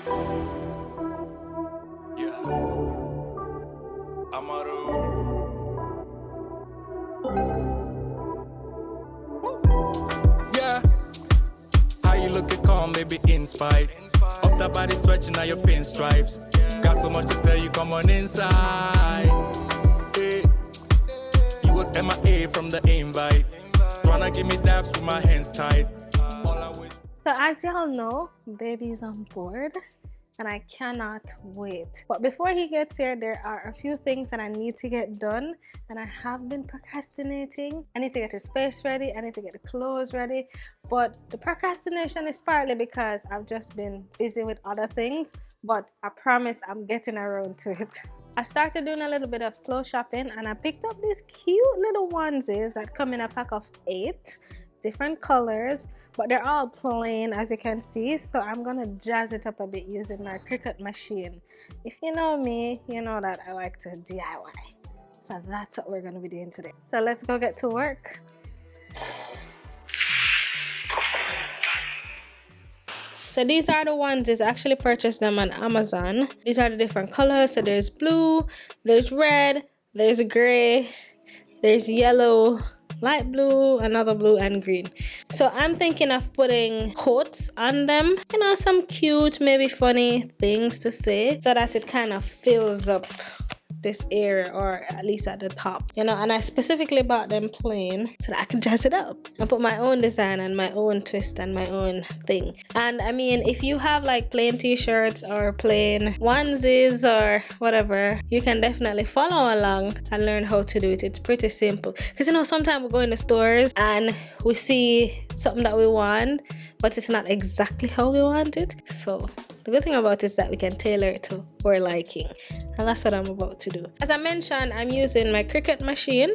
Yeah. Amaru. Yeah. How you looking calm, baby, in spite of the body stretching out your pinstripes. Got so much to tell you, come on inside. Hey. You was MIA from the invite. Tryna give me daps with my hands tied. So as y'all know, baby's on board and I cannot wait. But before he gets here, there are a few things that I need to get done and I have been procrastinating. I need to get his space ready, I need to get the clothes ready, but the procrastination is partly because I've just been busy with other things, but I promise I'm getting around to it. I started doing a little bit of clothes shopping and I picked up these cute little onesies that come in a pack of 8 different colors, but they're all plain as you can see, so I'm gonna jazz it up a bit using my Cricut machine. If you know me, you know that I like to DIY, so that's what we're gonna be doing today. So let's go get to work. So these are the onesies. I actually purchased them on Amazon. These are the different colors. So there's blue, there's red, there's gray, there's yellow, light blue, another blue, and green. So I'm thinking of putting quotes on them, you know, some cute, maybe funny things to say so that it kind of fills up this area, or at least at the top, you know. And I specifically bought them plain so that I can jazz it up and put my own design and my own twist and my own thing. And I mean, if you have like plain t-shirts or plain onesies or whatever, you can definitely follow along and learn how to do it. It's pretty simple, because you know, sometimes we go in the stores and we see something that we want, but it's not exactly how we want it. So the good thing about it is that we can tailor it to our liking, and that's what I'm about to do. As I mentioned, I'm using my Cricut machine,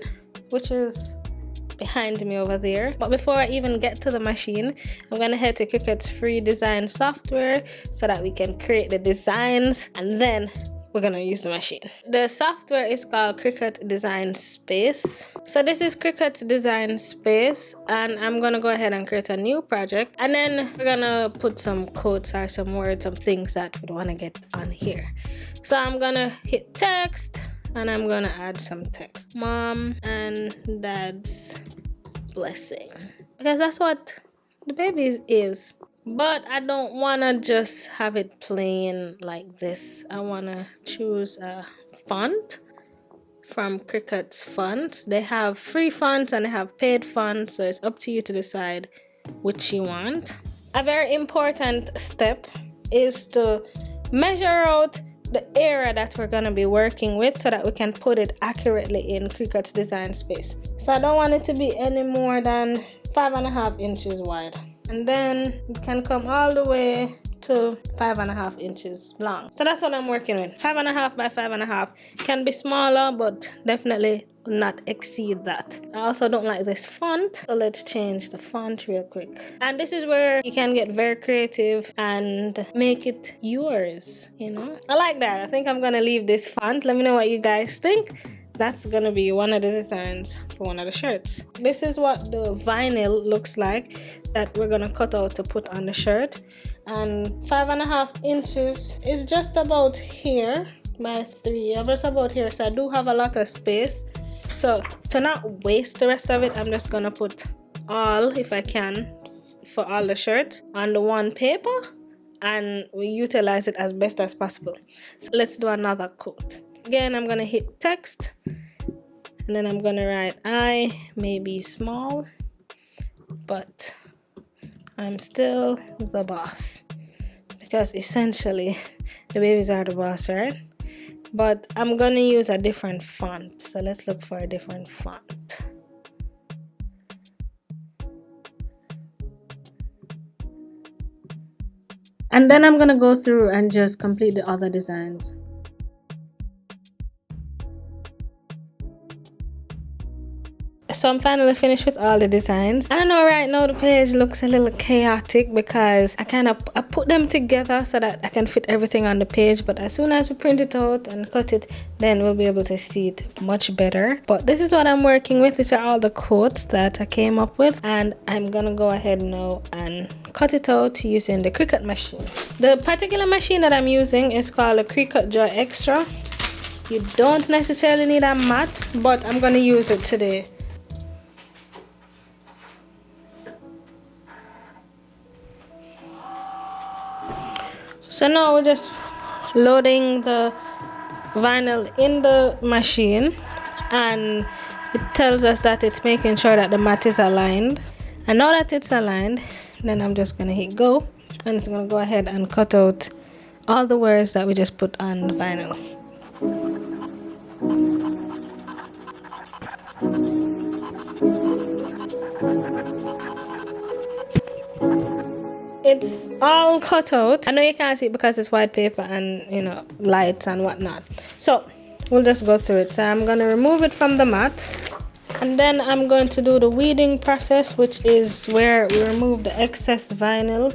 which is behind me over there. But before I even get to the machine, I'm gonna head to Cricut's free design software so that we can create the designs, and then we're gonna use the machine. The software is called Cricut Design Space. So this is Cricut's Design Space, and I'm gonna go ahead and create a new project, and then we're gonna put some quotes or some words, some things that we want to get on here. So I'm gonna hit text and I'm gonna add some text. Mom and Dad's blessing, because that's what the baby is. But I don't want to just have it plain like this. I want to choose a font from Cricut's fonts. They have free fonts and they have paid fonts, so it's up to you to decide which you want. A very important step is to measure out the area that we're going to be working with so that we can put it accurately in Cricut's Design Space. So I don't want it to be any more than 5.5 inches wide. And then it can come all the way to 5.5 inches long. So that's what I'm working with. 5.5 by 5.5. Can be smaller, but definitely not exceed that. I also don't like this font, so let's change the font real quick. And this is where you can get very creative and make it yours, you know. I like that. I think I'm gonna leave this font. Let me know what you guys think. That's gonna be one of the designs for one of the shirts. This is what the vinyl looks like that we're gonna cut out to put on the shirt. And 5.5 inches is just about here by 3, just about here. So I do have a lot of space. So to not waste the rest of it, I'm just gonna put all, if I can, for all the shirts on the one paper, and we utilize it as best as possible. So let's do another quote. Again, I'm gonna hit text, and then I'm gonna write, I may be small, but I'm still the boss. Because essentially, the babies are the boss, right? But I'm gonna use a different font. So let's look for a different font. And then I'm gonna go through and just complete the other designs. So I'm finally finished with all the designs. And I know right now the page looks a little chaotic because I put them together so that I can fit everything on the page. But as soon as we print it out and cut it, then we'll be able to see it much better. But this is what I'm working with. These are all the quotes that I came up with. And I'm gonna go ahead now and cut it out using the Cricut machine. The particular machine that I'm using is called a Cricut Joy Extra. You don't necessarily need a mat, but I'm gonna use it today. So now we're just loading the vinyl in the machine, and it tells us that it's making sure that the mat is aligned. And now that it's aligned, then I'm just gonna hit go, and it's gonna go ahead and cut out all the words that we just put on the vinyl. It's all cut out. I know you can't see it because it's white paper and, you know, lights and whatnot. So we'll just go through it. So I'm gonna remove it from the mat, and then I'm going to do the weeding process, which is where we remove the excess vinyl.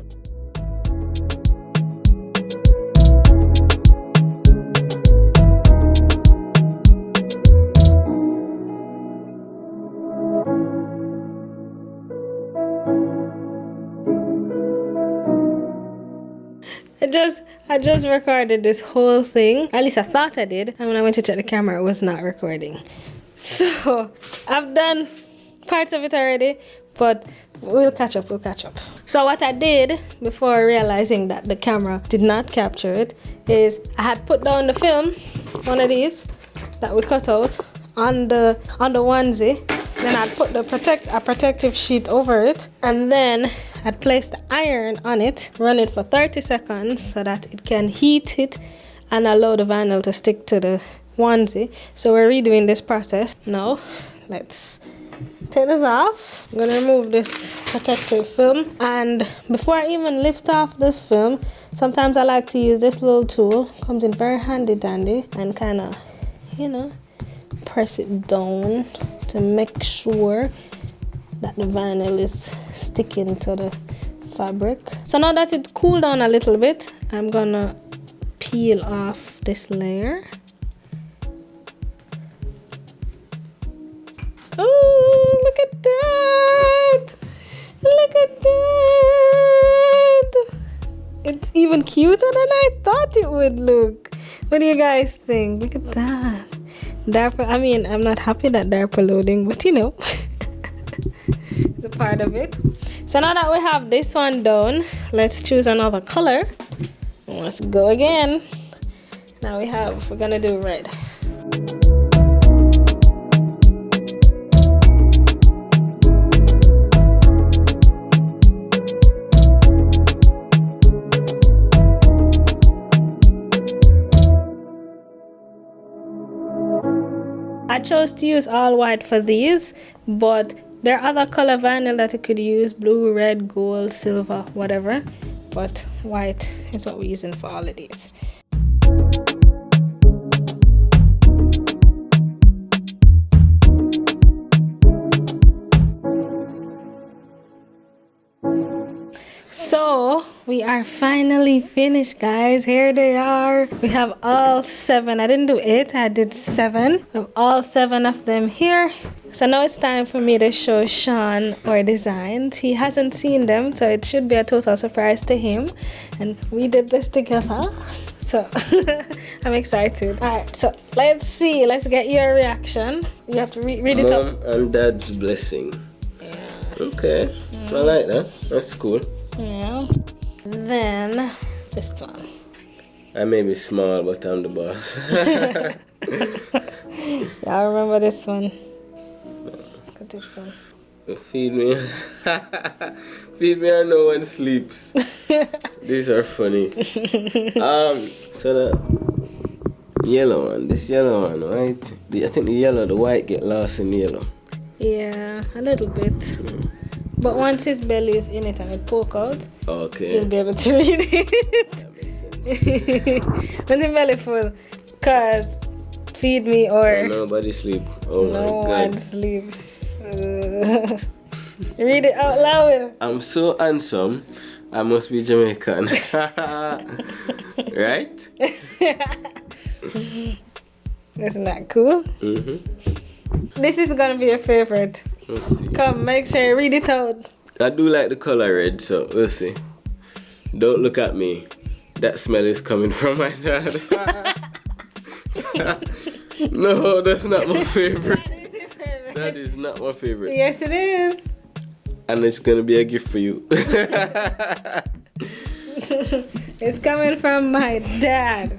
I just recorded this whole thing. At least I thought I did. And when I went to check the camera, it was not recording. So I've done parts of it already, but we'll catch up. So what I did before realizing that the camera did not capture it is I had put down the film, one of these that we cut out, on the onesie. Then I'd put a protective sheet over it, and then I'd place the iron on it, run it for 30 seconds so that it can heat it and allow the vinyl to stick to the onesie. So we're redoing this process. Now let's take this off. I'm gonna remove this protective film, and before I even lift off the film, sometimes I like to use this little tool. Comes in very handy dandy, and kind of, you know, press it down to make sure that the vinyl is sticking to the fabric. So now that it's cooled down a little bit, I'm gonna peel off this layer. Oh, look at that! Look at that! It's even cuter than I thought it would look. What do you guys think? Look at that. Diaper, I mean, I'm not happy that diaper loading, but you know, it's a part of it. So now that we have this one done, let's choose another color. Let's go again. Now we're gonna do red. I chose to use all white for these, but there are other color vinyl that you could use: blue, red, gold, silver, whatever. But white is what we're using for all of these. So we are finally finished, guys. Here they are. We have all 7. I didn't do 8, I did 7. We have all 7 of them here. So now it's time for me to show Sean our designs. He hasn't seen them, so it should be a total surprise to him. And we did this together, so I'm excited. All right, so let's see. Let's get your reaction. You have to read it up. Mom and Dad's blessing. Yeah. Okay, I like that. That's cool. Yeah. Then this one. I may be small, but I'm the boss. Y'all remember this one? Look at this one. Feed me. Feed me and no one sleeps. These are funny. So the yellow one, this yellow one, right? I think the white get lost in the yellow. Yeah, a little bit. But once his belly is in it and it poke out, okay, you'll be able to read it. That makes sense. When the belly full, cause feed me or nobody sleep. Oh no my God. one sleeps. Read it out loud. I'm so handsome. I must be Jamaican. Right? Isn't that cool? Mm-hmm. This is gonna be a favorite. Let's see. Come, make sure you read it out. I do like the color red, so we'll see. Don't look at me. That smell is coming from my dad. No, that's not my favorite. That is your favorite. That is not my favorite. Yes, it is. And it's gonna be a gift for you. It's coming from my dad.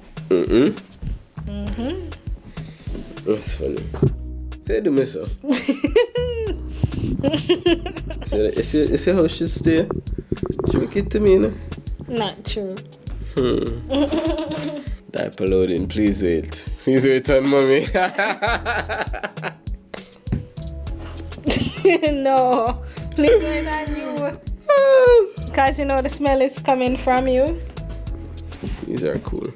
That's funny. Say to me so. See how she stay? She make it to me, no? Not true. Diaper loading, please wait. Please wait on mommy. No. Please wait on you. Because you know the smell is coming from you. These are cool.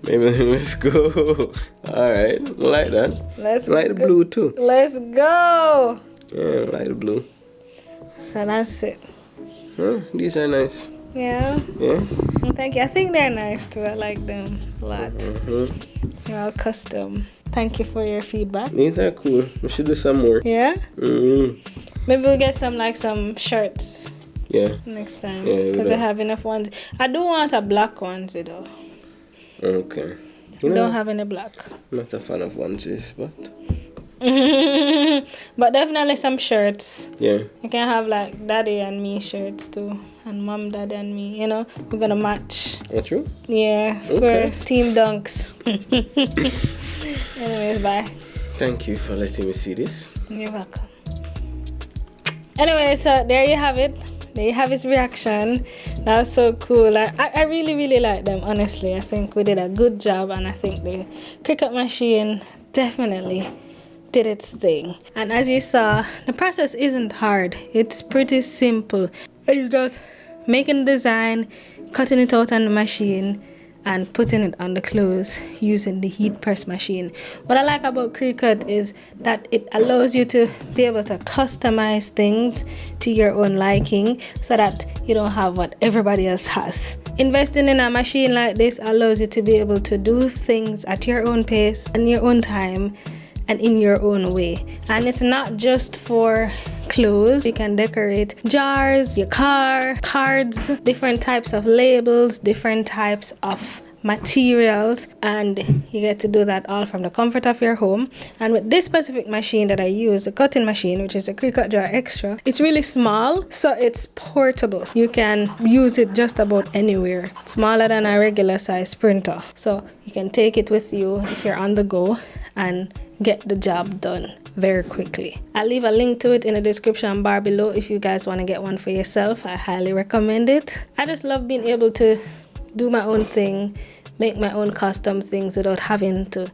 Maybe let's go. Alright, I like that. Let's I like the blue too. Let's go. Yeah, I like the blue. So that's it. Huh, these are nice. Yeah. Yeah. Well, thank you. I think they're nice too. I like them a lot. They're all custom. Thank you for your feedback. These are cool. We should do some more. Yeah? Maybe we'll get some shirts Yeah. next time. Yeah, Because I have enough ones. I do want a black onesie though. Okay. I don't have any black. I'm not a fan of onesies, but But definitely some shirts. yeah. You can have like daddy and me shirts too. And mom, daddy and me. You know, we're gonna match. Not true? Yeah, of Okay. course. Team Dunks. Anyways, bye. Thank you for letting me see this. You're welcome. Anyway, so there you have it. There you have his reaction. That was so cool. I really, really like them, honestly. I think we did a good job, and I think the Cricut machine definitely did its thing. And as you saw, the process isn't hard. It's pretty simple. It's just making the design, cutting it out on the machine, and putting it on the clothes using the heat press machine. What I like about Cricut is that it allows you to be able to customize things to your own liking so that you don't have what everybody else has. Investing in a machine like this allows you to be able to do things at your own pace and your own time and in your own way. And it's not just for clothes. You can decorate jars, your car, cards, different types of labels, different types of materials, and you get to do that all from the comfort of your home. And with this specific machine that I use, the cutting machine, which is a Cricut Draw Extra, it's really small, so it's portable. You can use it just about anywhere. It's smaller than a regular size printer, so you can take it with you if you're on the go and get the job done very quickly. I'll leave a link to it in the description bar below if you guys want to get one for yourself. I highly recommend it. I just love being able to do my own thing, make my own custom things without having to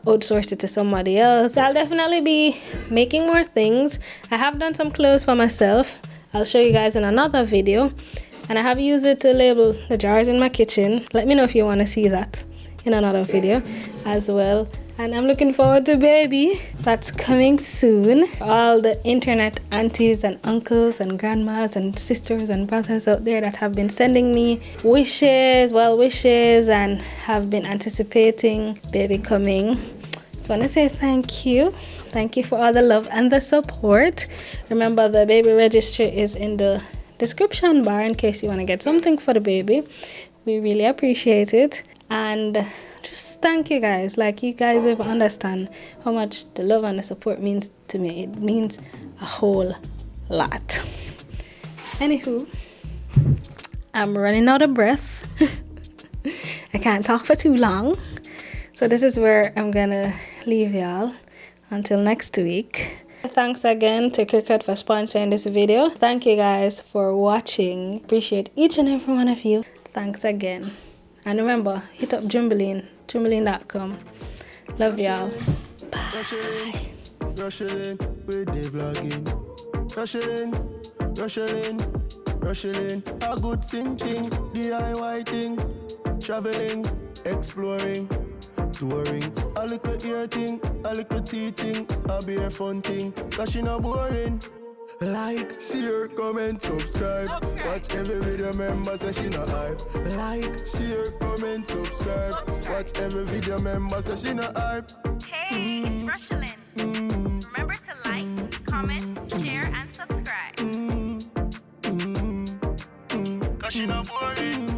outsource it to somebody else. I'll definitely be making more things. I have done some clothes for myself. I'll show you guys in another video. And I have used it to label the jars in my kitchen. Let me know if you want to see that in another video as well. And I'm looking forward to baby. That's coming soon. All the internet aunties and uncles and grandmas and sisters and brothers out there that have been sending me wishes, well wishes, and have been anticipating baby coming. Just want to say thank you. Thank you for all the love and the support. Remember, the baby registry is in the description bar in case you want to get something for the baby. We really appreciate it. And just thank you guys. Like, you guys even understand how much the love and the support means to me. It means a whole lot. Anywho, I'm running out of breath. I can't talk for too long. So this is where I'm gonna leave y'all until next week. Thanks again to Cricut for sponsoring this video. Thank you guys for watching. Appreciate each and every one of you. Thanks again. And remember, hit up Jumbeline.com. Love y'all. Bye. Rush it in with the vlogging. Rush it in. A good thing, DIY thing. Traveling, exploring, touring. A little ear thing, a little teaching. A be a fun thing, cause she not boring. Like, share, comment, subscribe. Watch every video, member say she not hype. Like, share, comment, subscribe. Watch every video, member say she not hype. Hey, it's Rushelin. Remember to like, comment, share, and subscribe. she not boring.